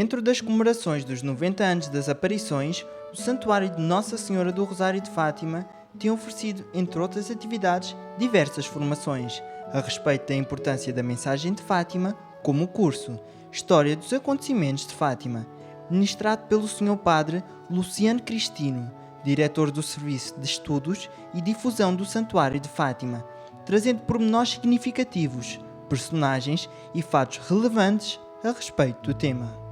Dentro das comemorações dos 90 anos das aparições, o Santuário de Nossa Senhora do Rosário de Fátima tem oferecido, entre outras atividades, diversas formações a respeito da importância da mensagem de Fátima, como o curso História dos Acontecimentos de Fátima, ministrado pelo Sr. Padre Luciano Cristino, diretor do Serviço de Estudos e Difusão do Santuário de Fátima, trazendo pormenores significativos, personagens e fatos relevantes a respeito do tema.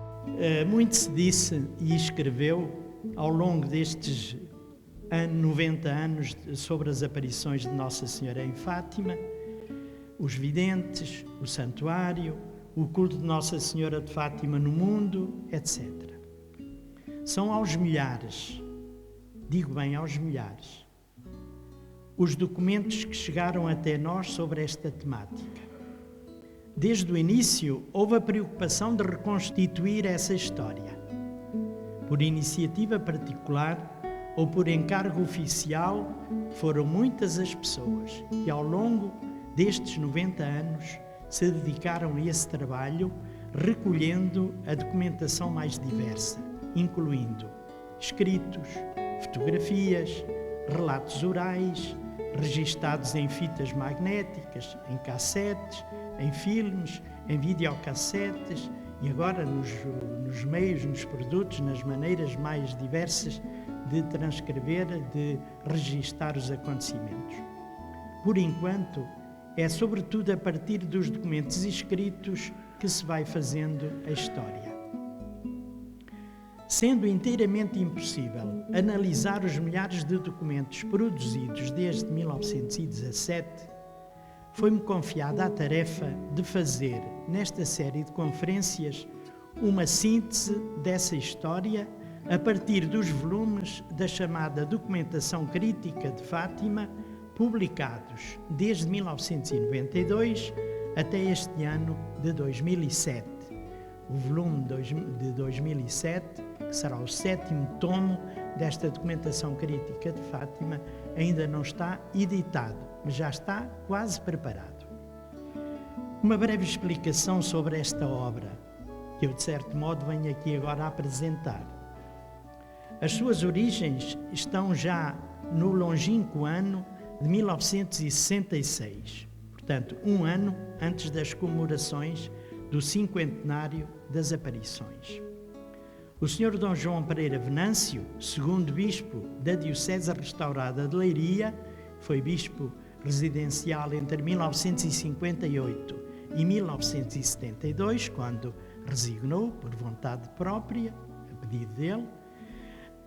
Muito se disse e escreveu ao longo destes 90 anos sobre as aparições de Nossa Senhora em Fátima, os videntes, o santuário, o culto de Nossa Senhora de Fátima no mundo, etc. São aos milhares, digo bem aos milhares, os documentos que chegaram até nós sobre esta temática. Desde o início, houve a preocupação de reconstituir essa história. Por iniciativa particular ou por encargo oficial, foram muitas as pessoas que, ao longo destes 90 anos, se dedicaram a esse trabalho, recolhendo a documentação mais diversa, incluindo escritos, fotografias, relatos orais, registados em fitas magnéticas, em cassetes, em filmes, em videocassetes e agora nos meios, nos produtos, nas maneiras mais diversas de transcrever, de registar os acontecimentos. Por enquanto, é sobretudo a partir dos documentos escritos que se vai fazendo a história. Sendo inteiramente impossível analisar os milhares de documentos produzidos desde 1917, foi-me confiada a tarefa de fazer, nesta série de conferências, uma síntese dessa história a partir dos volumes da chamada Documentação Crítica de Fátima, publicados desde 1992 até este ano de 2007. O volume de 2007, que será o 7º tomo desta Documentação Crítica de Fátima, ainda não está editado, mas já está quase preparado. Uma breve explicação sobre esta obra, que eu de certo modo venho aqui agora a apresentar. As suas origens estão já no longínquo ano de 1966, portanto, um ano antes das comemorações do 50º das aparições. O Sr. D. João Pereira Venâncio, segundo bispo da Diocese Restaurada de Leiria, foi bispo residencial entre 1958 e 1972, quando resignou por vontade própria, a pedido dele,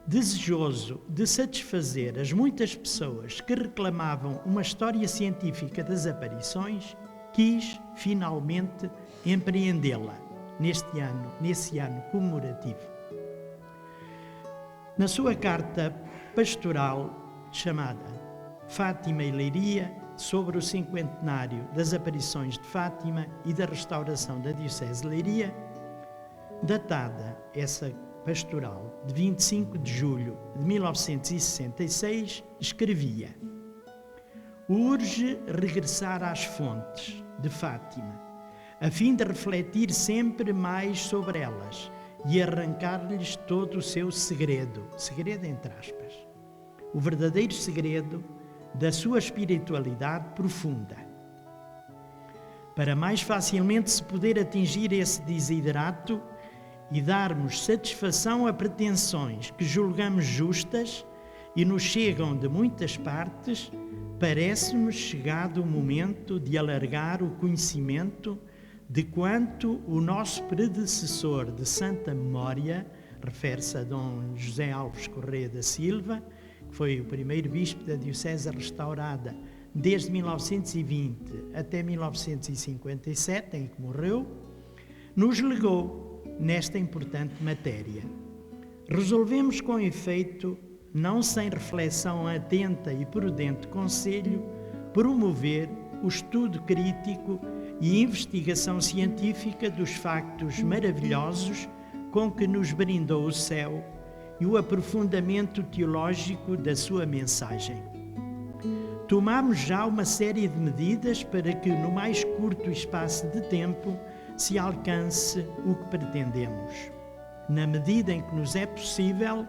desejoso de satisfazer as muitas pessoas que reclamavam uma história científica das aparições, quis, finalmente, empreendê-la nesse ano comemorativo. Na sua carta pastoral chamada Fátima e Leiria, sobre o 50º das aparições de Fátima e da restauração da Diocese de Leiria, datada essa pastoral de 25 de julho de 1966, escrevia: urge regressar às fontes de Fátima, a fim de refletir sempre mais sobre elas e arrancar-lhes todo o seu segredo entre aspas, o verdadeiro segredo da sua espiritualidade profunda. Para mais facilmente se poder atingir esse desiderato e darmos satisfação a pretensões que julgamos justas e nos chegam de muitas partes, parece-nos chegado o momento de alargar o conhecimento de quanto o nosso predecessor de santa memória, refere-se a Dom José Alves Correia da Silva, que foi o primeiro bispo da Diocese Restaurada desde 1920 até 1957, em que morreu, nos legou nesta importante matéria. Resolvemos com efeito, não sem reflexão atenta e prudente conselho, promover o estudo crítico e investigação científica dos factos maravilhosos com que nos brindou o céu e o aprofundamento teológico da sua mensagem. Tomamos já uma série de medidas para que, no mais curto espaço de tempo, se alcance o que pretendemos. na medida em que nos é possível,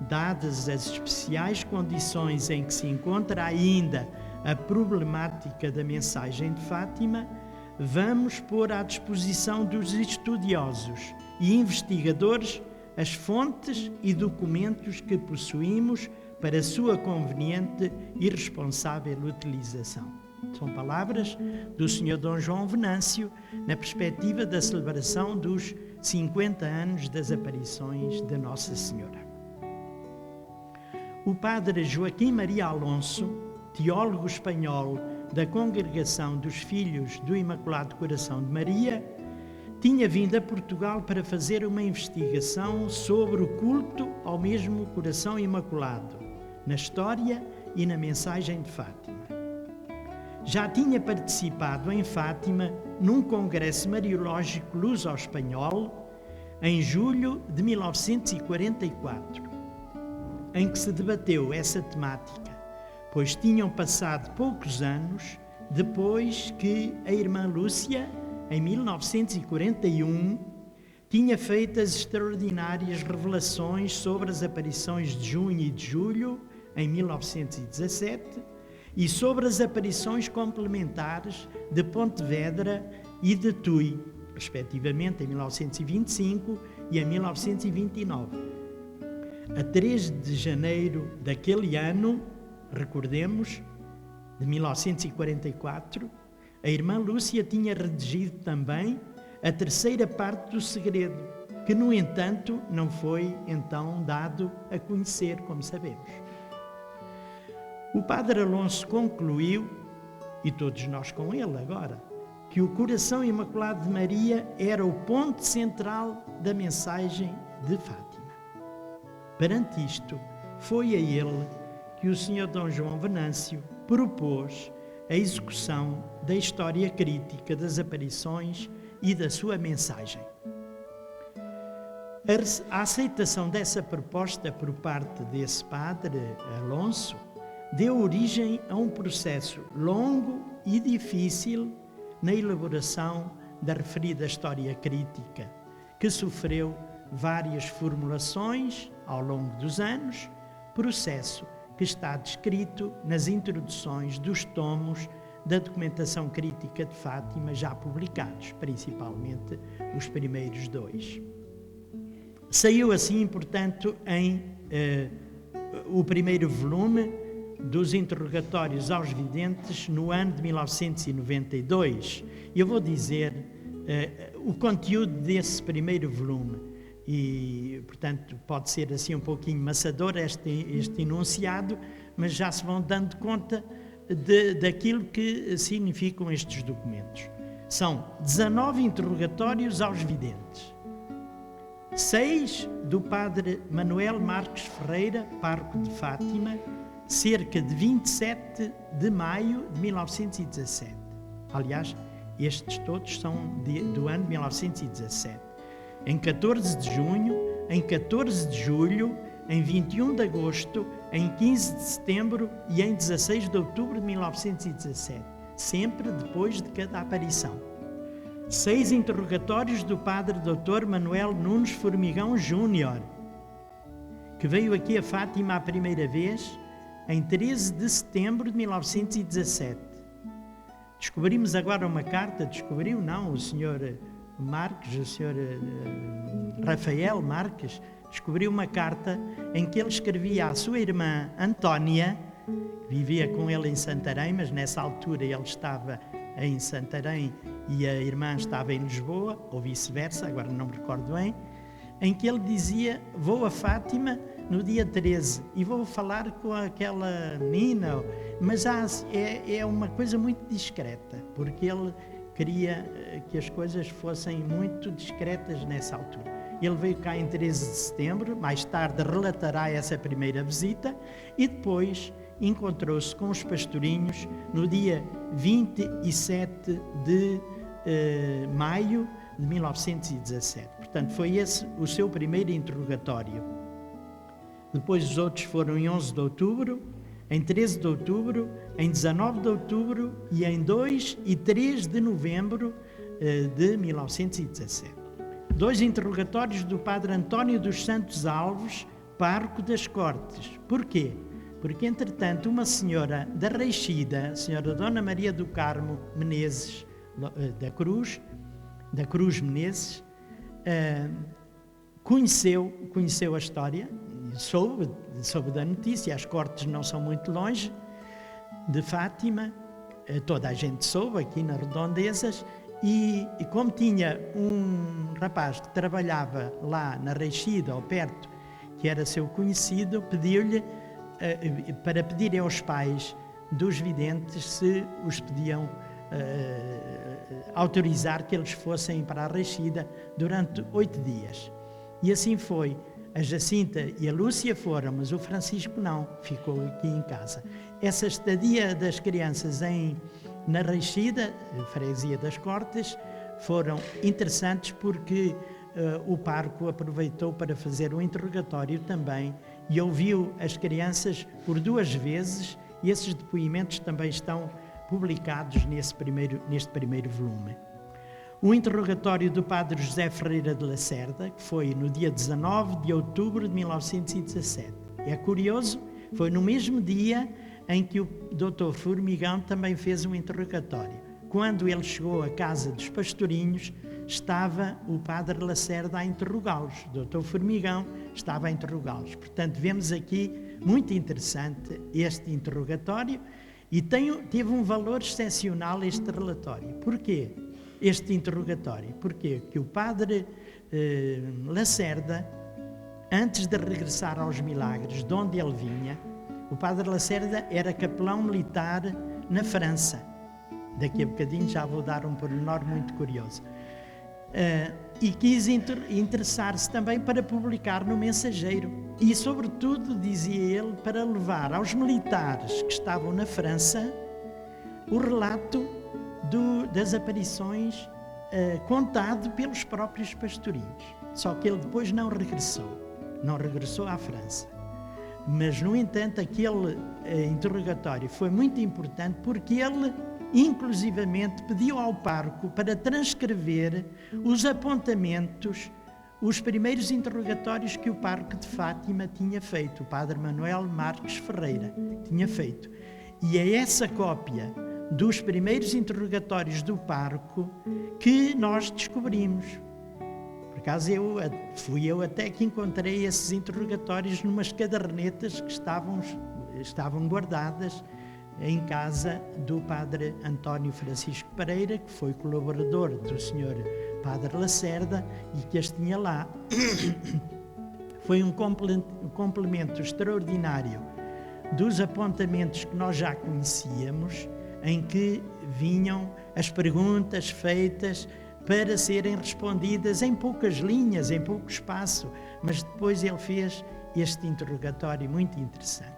dadas as especiais condições em que se encontra ainda a problemática da mensagem de Fátima, vamos pôr à disposição dos estudiosos e investigadores as fontes e documentos que possuímos para sua conveniente e responsável utilização. São palavras do Sr. Dom João Venâncio na perspectiva da celebração dos 50 anos das aparições de Nossa Senhora. O padre Joaquim Maria Alonso, teólogo espanhol da Congregação dos Filhos do Imaculado Coração de Maria, tinha vindo a Portugal para fazer uma investigação sobre o culto ao mesmo Coração Imaculado, na história e na mensagem de Fátima. Já tinha participado em Fátima num congresso mariológico luso-espanhol em julho de 1944, em que se debateu essa temática, pois tinham passado poucos anos depois que a irmã Lúcia, em 1941, tinha feito as extraordinárias revelações sobre as aparições de junho e de julho, em 1917, e sobre as aparições complementares de Pontevedra e de Tui, respectivamente em 1925 e em 1929. A 3 de janeiro daquele ano, recordemos, de 1944, a irmã Lúcia tinha redigido também a terceira parte do segredo, que, no entanto, não foi então dado a conhecer, como sabemos. O padre Alonso concluiu, e todos nós com ele agora, que o Coração Imaculado de Maria era o ponto central da mensagem de Fátima. Perante isto, foi a ele que o Sr. Dom João Venâncio propôs a execução da história crítica das aparições e da sua mensagem. A aceitação dessa proposta por parte desse padre Alonso deu origem a um processo longo e difícil na elaboração da referida história crítica, que sofreu várias formulações ao longo dos anos, processo que está descrito nas introduções dos tomos da documentação crítica de Fátima já publicados, principalmente os primeiros 2. Saiu assim, portanto, o primeiro volume dos interrogatórios aos videntes no ano de 1992. Eu vou dizer o conteúdo desse primeiro volume e, portanto, pode ser assim um pouquinho maçador este enunciado, mas já se vão dando conta daquilo que significam estes documentos. São 19 interrogatórios aos videntes, 6 do padre Manuel Marques Ferreira, pároco de Fátima, cerca de 27 de maio de 1917. Aliás, estes todos são do ano de 1917. Em 14 de junho, em 14 de julho, em 21 de agosto, em 15 de setembro e em 16 de outubro de 1917, sempre depois de cada aparição. 6 interrogatórios do padre Dr. Manuel Nunes Formigão Júnior, que veio aqui a Fátima a primeira vez em 13 de setembro de 1917. Descobrimos agora uma carta, o senhor Marques, o senhor Rafael Marques, descobriu uma carta em que ele escrevia à sua irmã Antónia, que vivia com ele em Santarém, mas nessa altura ele estava em Santarém e a irmã estava em Lisboa, ou vice-versa, agora não me recordo bem, em que ele dizia: vou a Fátima no dia 13 e vou falar com aquela menina, mas é uma coisa muito discreta, porque ele queria que as coisas fossem muito discretas nessa altura. Ele veio cá em 13 de setembro, mais tarde relatará essa primeira visita e depois encontrou-se com os pastorinhos no dia 27 de maio de 1917. Portanto, foi esse o seu primeiro interrogatório. Depois os outros foram em 11 de outubro, em 13 de outubro, em 19 de outubro e em 2 e 3 de novembro de 1917. 2 interrogatórios do padre António dos Santos Alves, pároco das Cortes. Porquê? Porque, entretanto, uma senhora da Reixida, a senhora Dona Maria do Carmo Menezes da Cruz Menezes, conheceu a história, soube da notícia. As Cortes não são muito longe de Fátima, toda a gente soube aqui nas redondezas, e como tinha um rapaz que trabalhava lá na Reixida, ao perto, que era seu conhecido, pediu-lhe para pedirem aos pais dos videntes se os podiam autorizar que eles fossem para a Reixida durante 8 dias. E assim foi. A Jacinta e a Lúcia foram, mas o Francisco não, ficou aqui em casa. Essa estadia das crianças na Reixida, freguesia das Cortes, foram interessantes porque o pároco aproveitou para fazer um interrogatório também e ouviu as crianças por 2 vezes, e esses depoimentos também estão publicados neste primeiro volume. O interrogatório do padre José Ferreira de Lacerda, que foi no dia 19 de outubro de 1917. É curioso, foi no mesmo dia em que o Dr. Formigão também fez um interrogatório. Quando ele chegou à casa dos pastorinhos, estava o padre Lacerda a interrogá-los. O Dr. Formigão estava a interrogá-los. Portanto, vemos aqui, muito interessante, este interrogatório, e teve um valor excepcional este relatório. Porquê? Este interrogatório? Porquê? Que o padre Lacerda, antes de regressar aos Milagres, de onde ele vinha, o padre Lacerda era capelão militar na França. Daqui a bocadinho já vou dar um pormenor muito curioso. E quis interessar-se também para publicar no Mensageiro. E, sobretudo, dizia ele, para levar aos militares que estavam na França o relato das aparições contado pelos próprios pastorinhos. Só que ele depois não regressou à França. Mas, no entanto, aquele interrogatório foi muito importante porque ele, inclusivamente, pediu ao pároco para transcrever os apontamentos, os primeiros interrogatórios que o pároco de Fátima tinha feito, o padre Manuel Marques Ferreira tinha feito. E é essa cópia dos primeiros interrogatórios do pároco que nós descobrimos. Por acaso fui eu até que encontrei esses interrogatórios numas cadernetas que estavam guardadas em casa do padre António Francisco Pereira, que foi colaborador do senhor padre Lacerda e que as tinha lá. Foi um complemento extraordinário dos apontamentos que nós já conhecíamos, em que vinham as perguntas feitas para serem respondidas em poucas linhas, em pouco espaço, mas depois ele fez este interrogatório muito interessante.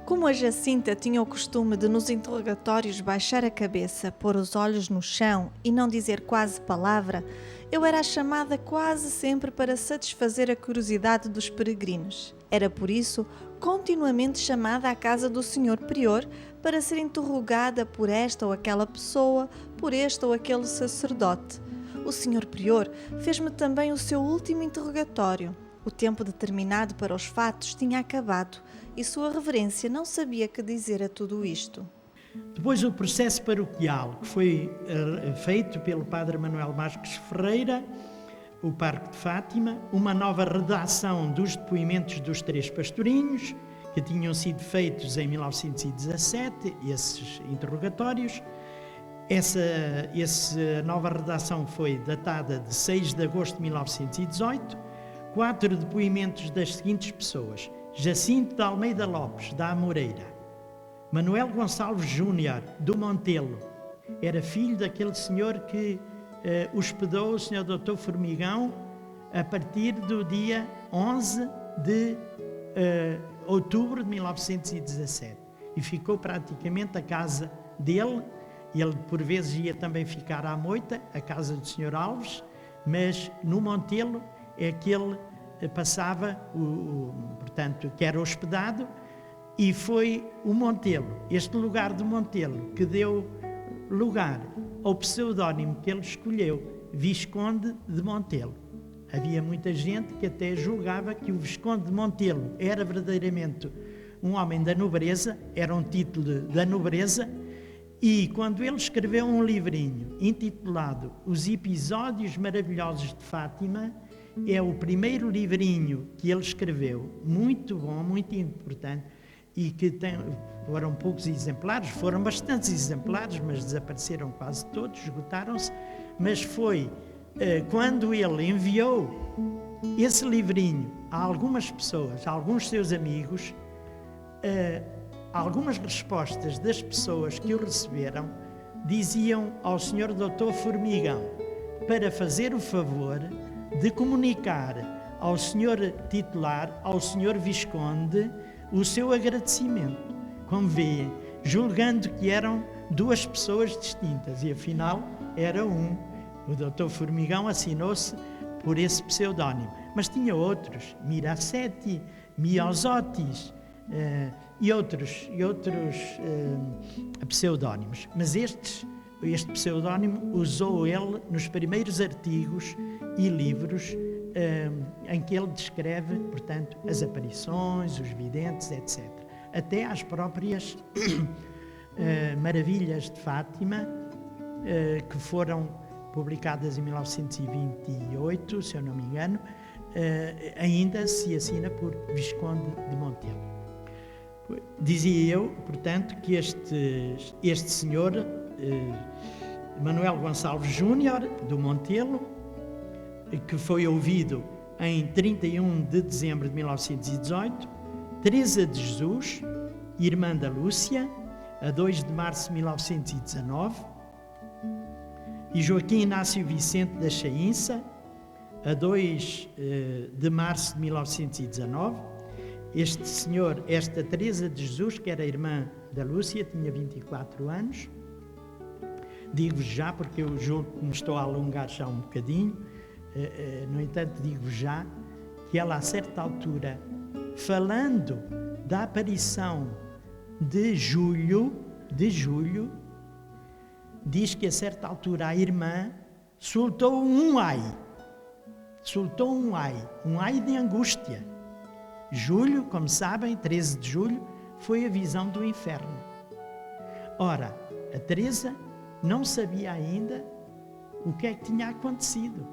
Como a Jacinta tinha o costume de nos interrogatórios baixar a cabeça, pôr os olhos no chão e não dizer quase palavra, eu era chamada quase sempre para satisfazer a curiosidade dos peregrinos. Era por isso continuamente chamada à casa do senhor prior para ser interrogada por esta ou aquela pessoa, por este ou aquele sacerdote. O senhor prior fez-me também o seu último interrogatório. O tempo determinado para os fatos tinha acabado e Sua Reverência não sabia que dizer a tudo isto. Depois o processo paroquial, que foi feito pelo padre Manuel Marques Ferreira, o pároco de Fátima, uma nova redação dos depoimentos dos 3 pastorinhos, que tinham sido feitos em 1917, esses interrogatórios. Essa nova redação foi datada de 6 de agosto de 1918, 4 depoimentos das seguintes pessoas: Jacinto de Almeida Lopes, da Amoreira; Manuel Gonçalves Júnior, do Montelo, era filho daquele senhor que hospedou o senhor Dr. Formigão a partir do dia 11 de outubro de 1917 e ficou praticamente a casa dele. Ele por vezes ia também ficar à moita, a casa do senhor Alves, mas no Montelo é que ele passava, portanto, que era hospedado, e foi o Montelo, este lugar do Montelo, que deu lugar ao pseudónimo que ele escolheu, Visconde de Montelo. Havia muita gente que até julgava que o Visconde de Montelo era verdadeiramente um homem da nobreza, era um título da nobreza, e quando ele escreveu um livrinho intitulado Os Episódios Maravilhosos de Fátima, é o primeiro livrinho que ele escreveu, muito bom, muito importante, e que foram poucos exemplares, foram bastantes exemplares, mas desapareceram quase todos, esgotaram-se, mas foi quando ele enviou esse livrinho a algumas pessoas, a alguns seus amigos, algumas respostas das pessoas que o receberam diziam ao Sr. Dr. Formigão para fazer o favor de comunicar ao Sr. titular, ao Sr. Visconde, o seu agradecimento. Como veem, julgando que eram duas pessoas distintas, e afinal era um. O Dr. Formigão assinou-se por esse pseudónimo, mas tinha outros, Miracetti, Miosotis e outros pseudónimos. Mas este pseudónimo usou ele nos primeiros artigos e livros em que ele descreve, portanto, as aparições, os videntes, etc. Até às próprias Maravilhas de Fátima, que foram publicadas em 1928, se eu não me engano, ainda se assina por Visconde de Montelo. Dizia eu, portanto, que este senhor, Manuel Gonçalves Júnior, do Montelo, que foi ouvido em 31 de dezembro de 1918, Teresa de Jesus, irmã da Lúcia, a 2 de março de 1919, e Joaquim Inácio Vicente da Chaínça, a 2 de março de 1919. Este senhor, esta Teresa de Jesus, que era irmã da Lúcia, tinha 24 anos. Digo-vos já, porque eu julgo que me estou a alongar já um bocadinho, no entanto, digo já que ela, a certa altura, falando da aparição de julho, diz que a certa altura a irmã soltou um ai de angústia. Julho, como sabem, 13 de julho, foi a visão do inferno. Ora, a Teresa não sabia ainda o que é que tinha acontecido,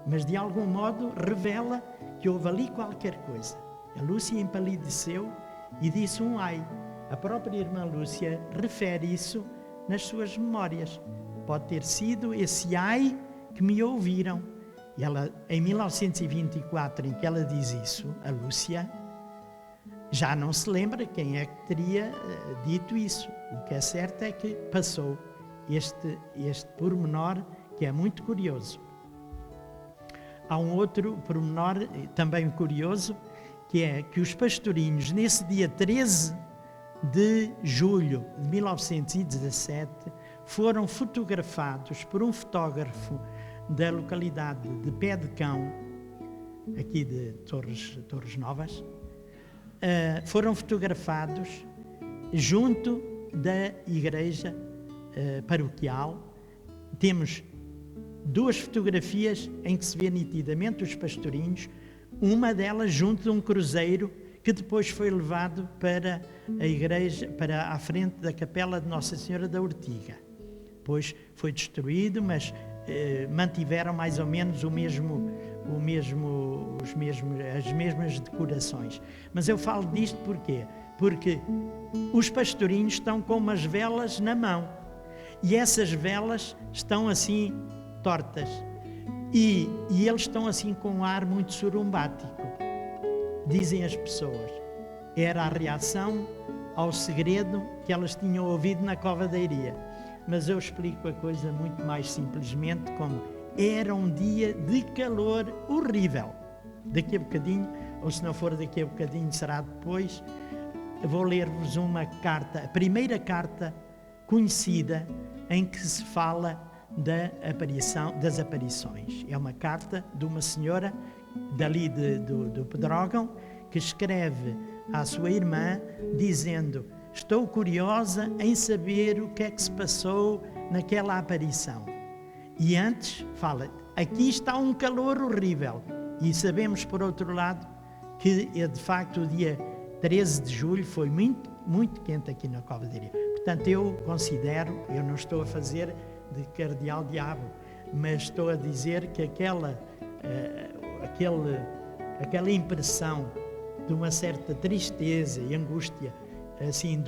mas de algum modo revela que houve ali qualquer coisa. A Lúcia empalideceu e disse um ai. A própria irmã Lúcia refere isso nas suas memórias. Pode ter sido esse ai que me ouviram. E ela, em 1924, em que ela diz isso, a Lúcia, já não se lembra quem é que teria dito isso. O que é certo é que passou este pormenor que é muito curioso. Há um outro pormenor também curioso, que é que os pastorinhos, nesse dia 13 de julho de 1917, foram fotografados por um fotógrafo da localidade de Pé de Cão, aqui de Torres Novas, foram fotografados junto da igreja paroquial. Temos duas fotografias em que se vê nitidamente os pastorinhos, uma delas junto de um cruzeiro que depois foi levado para a igreja, para a frente da capela de Nossa Senhora da Ortiga. Depois foi destruído, mas mantiveram mais ou menos as mesmas decorações. Mas eu falo disto porquê? Porque os pastorinhos estão com umas velas na mão e essas velas estão assim tortas e eles estão assim com um ar muito surumbático. Dizem as pessoas, era a reação ao segredo que elas tinham ouvido na Cova da Iria. Mas eu explico a coisa muito mais simplesmente como era um dia de calor horrível. Daqui a bocadinho, ou se não for daqui a bocadinho, será depois, vou ler-vos uma carta, a primeira carta conhecida em que se fala das aparições. É uma carta de uma senhora dali do Pedrógão que escreve à sua irmã dizendo: estou curiosa em saber o que é que se passou naquela aparição. E antes fala, aqui está um calor horrível. E sabemos, por outro lado, que de facto o dia 13 de julho foi muito, muito quente aqui na Cova da Iria. Portanto, eu considero, eu não estou a fazer de cardeal diabo, mas estou a dizer que aquela impressão de uma certa tristeza e angústia assim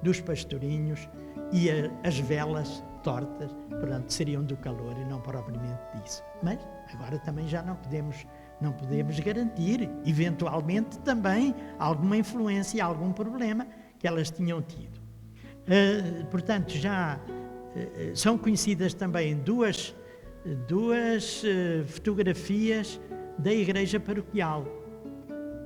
dos pastorinhos e as velas tortas, portanto, seriam do calor e não propriamente disso. Mas agora também já não podemos garantir, eventualmente também, alguma influência, algum problema que elas tinham tido. Portanto, já são conhecidas também duas fotografias da igreja paroquial.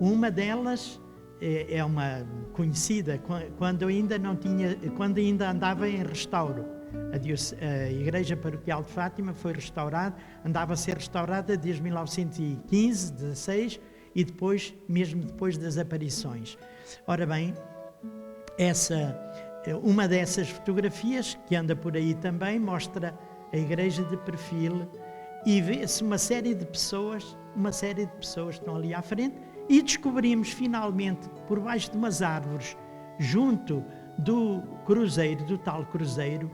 Uma delas é uma conhecida quando ainda andava em restauro. A igreja paroquial de Fátima foi restaurada, andava a ser restaurada desde 1915, 16 e mesmo depois das aparições. Ora bem, uma dessas fotografias que anda por aí também mostra a igreja de perfil e vê-se uma série de pessoas estão ali à frente e descobrimos finalmente por baixo de umas árvores, junto do tal cruzeiro,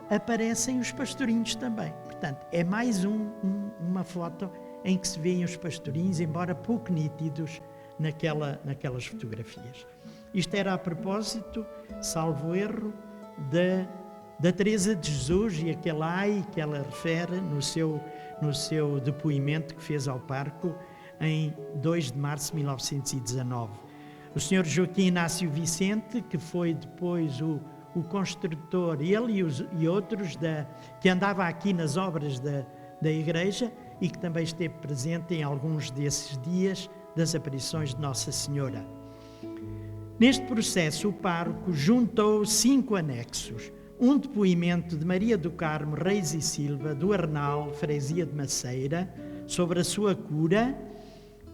aparecem os pastorinhos também. Portanto, é mais uma foto em que se veem os pastorinhos, embora pouco nítidos naquelas fotografias. Isto era a propósito, salvo erro, da Teresa de Jesus e aquele ai que ela refere no seu depoimento que fez ao Parco em 2 de março de 1919. O Sr. Joaquim Inácio Vicente, que foi depois o construtor, ele e outros que andava aqui nas obras da igreja e que também esteve presente em alguns desses dias das aparições de Nossa Senhora. Neste processo, o pároco juntou 5 anexos. Um depoimento de Maria do Carmo Reis e Silva, do Arnal, freguesia de Maceira, sobre a sua cura,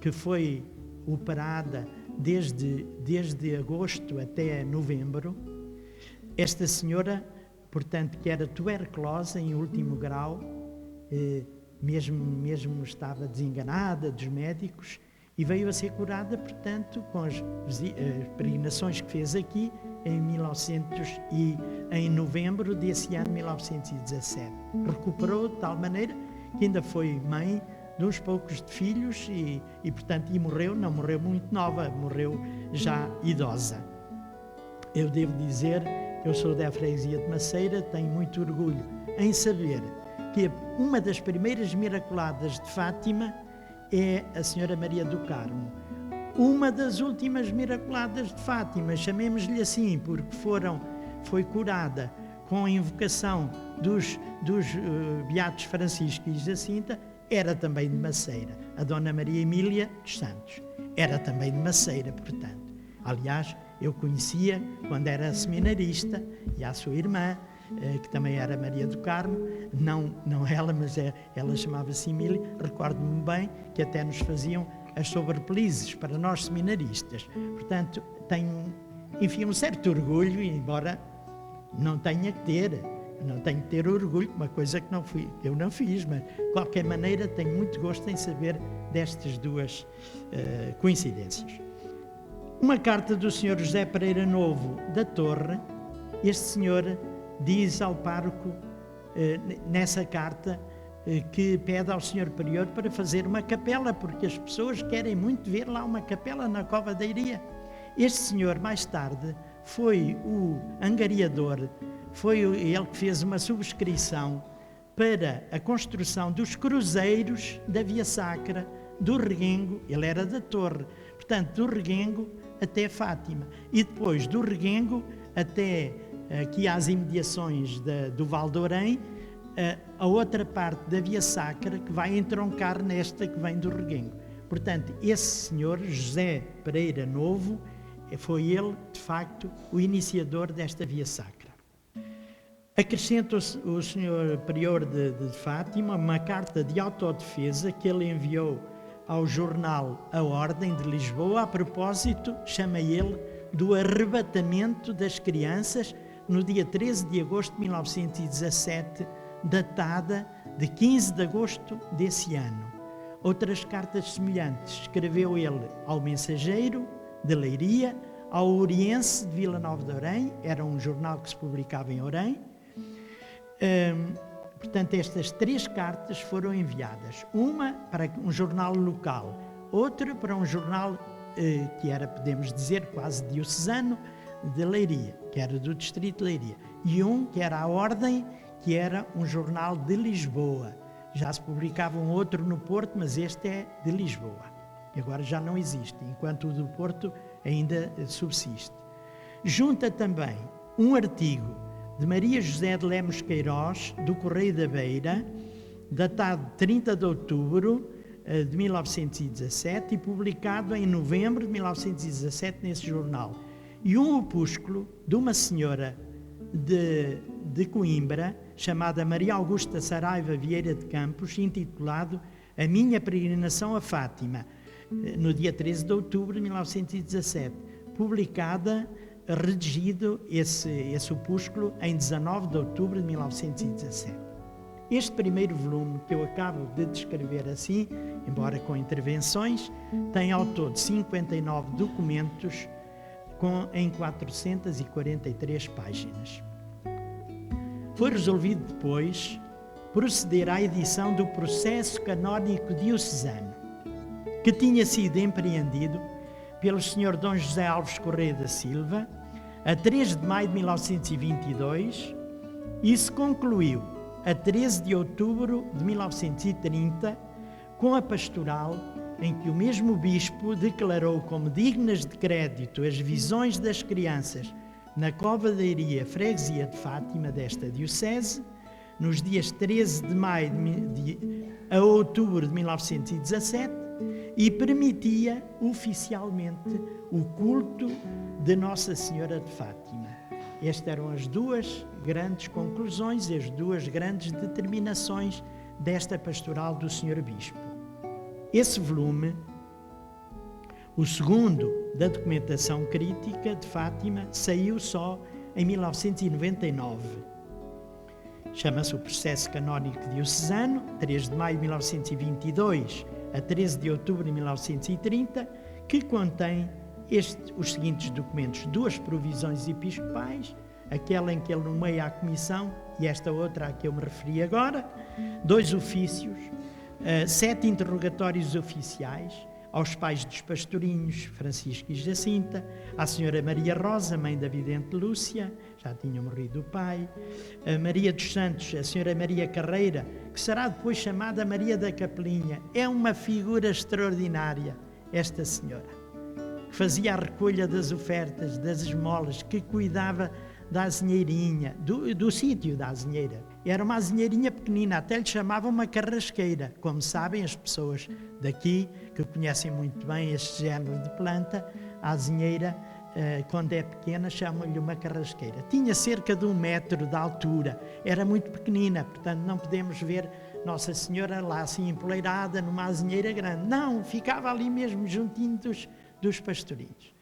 que foi operada desde agosto até novembro. Esta senhora, portanto, que era tuberculosa em último grau, mesmo estava desenganada dos médicos e veio a ser curada, portanto, com as peregrinações que fez aqui em novembro desse ano, 1917. Recuperou de tal maneira que ainda foi mãe de uns poucos filhos portanto, não morreu muito nova, morreu já idosa. Eu devo dizer que eu sou da freguesia de Maceira, tenho muito orgulho em saber que uma das primeiras miraculadas de Fátima é a Senhora Maria do Carmo. Uma das últimas miraculadas de Fátima, chamemos-lhe assim, porque foi curada com a invocação dos Beatos Francisco e Jacinta, era também de Maceira. A Dona Maria Emília dos Santos era também de Maceira, portanto. Aliás, eu conhecia quando era seminarista e a sua irmã, que também era Maria do Carmo, não ela, mas ela chamava-se Emília. Recordo-me bem que até nos faziam as sobrepelizes para nós seminaristas. Portanto, tenho, enfim, um certo orgulho, embora não tenha que ter orgulho, uma coisa que eu não fiz, mas de qualquer maneira tenho muito gosto em saber destas duas coincidências. Uma carta do Sr. José Pereira Novo da Torre. Este senhor diz ao pároco, nessa carta, que pede ao Sr. Prior para fazer uma capela, porque as pessoas querem muito ver lá uma capela na Cova da Iria. Este senhor, mais tarde, foi o angariador, foi ele que fez uma subscrição para a construção dos cruzeiros da Via Sacra, do Reguengo, ele era da Torre, portanto, do Reguengo até Fátima, e depois do Reguengo até aqui às imediações do Val de Orém, a outra parte da Via Sacra que vai entroncar nesta que vem do Reguengo. Portanto, esse senhor, José Pereira Novo, foi ele, de facto, o iniciador desta Via Sacra. Acrescenta o senhor prior de Fátima uma carta de autodefesa que ele enviou ao jornal A Ordem de Lisboa, a propósito, chama ele, do arrebatamento das crianças no dia 13 de agosto de 1917, datada de 15 de agosto desse ano. Outras cartas semelhantes escreveu ele ao Mensageiro, de Leiria, ao Oriense, de Vila Nova de Orém, era um jornal que se publicava em Orém. Portanto, estas 3 cartas foram enviadas. Uma para um jornal local, outra para um jornal que era, podemos dizer, quase diocesano, de Leiria, que era do distrito de Leiria. E um que era a Ordem, que era um jornal de Lisboa. Já se publicava um outro no Porto, mas este é de Lisboa. E agora já não existe, enquanto o do Porto ainda subsiste. Junta também um artigo de Maria José de Lemos Queiroz, do Correio da Beira, datado de 30 de outubro de 1917 e publicado em novembro de 1917 nesse jornal. E um opúsculo de uma senhora de Coimbra, chamada Maria Augusta Saraiva Vieira de Campos, intitulado A Minha Peregrinação a Fátima, no dia 13 de outubro de 1917, redigido esse opúsculo em 19 de outubro de 1917. Este primeiro volume, que eu acabo de descrever assim, embora com intervenções, tem ao todo 59 documentos em 443 páginas. Foi resolvido depois proceder à edição do processo canónico diocesano, que tinha sido empreendido pelo Sr. Dom José Alves Correia da Silva a 3 de maio de 1922 e se concluiu a 13 de outubro de 1930 com a pastoral em que o mesmo bispo declarou como dignas de crédito as visões das crianças na Covadeiria Freguesia de Fátima desta diocese, nos dias 13 de maio a outubro de 1917, e permitia oficialmente o culto de Nossa Senhora de Fátima. Estas eram as 2 grandes conclusões e as 2 grandes determinações desta pastoral do Sr. Bispo. Esse volume, o segundo da documentação crítica de Fátima, saiu só em 1999. Chama-se o Processo Canónico Diocesano, 3 de maio de 1922 a 13 de outubro de 1930, que contém os seguintes documentos: 2 provisões episcopais, aquela em que ele nomeia a comissão e esta outra a que eu me referi agora, 2 ofícios, 7 interrogatórios oficiais aos pais dos pastorinhos Francisco e Jacinta, à senhora Maria Rosa, mãe da vidente Lúcia, já tinha morrido o pai, a Maria dos Santos, a senhora Maria Carreira, que será depois chamada Maria da Capelinha. É uma figura extraordinária, esta senhora, que fazia a recolha das ofertas, das esmolas, que cuidava da azinheirinha, do sítio da azinheira. Era uma azinheirinha pequenina, até lhe chamavam uma carrasqueira. Como sabem as pessoas daqui, que conhecem muito bem este género de planta, a azinheira, quando é pequena, chamam-lhe uma carrasqueira. Tinha cerca de 1 metro de altura, era muito pequenina, portanto não podemos ver Nossa Senhora lá assim empoleirada numa azinheira grande. Não, ficava ali mesmo juntinho dos pastorinhos.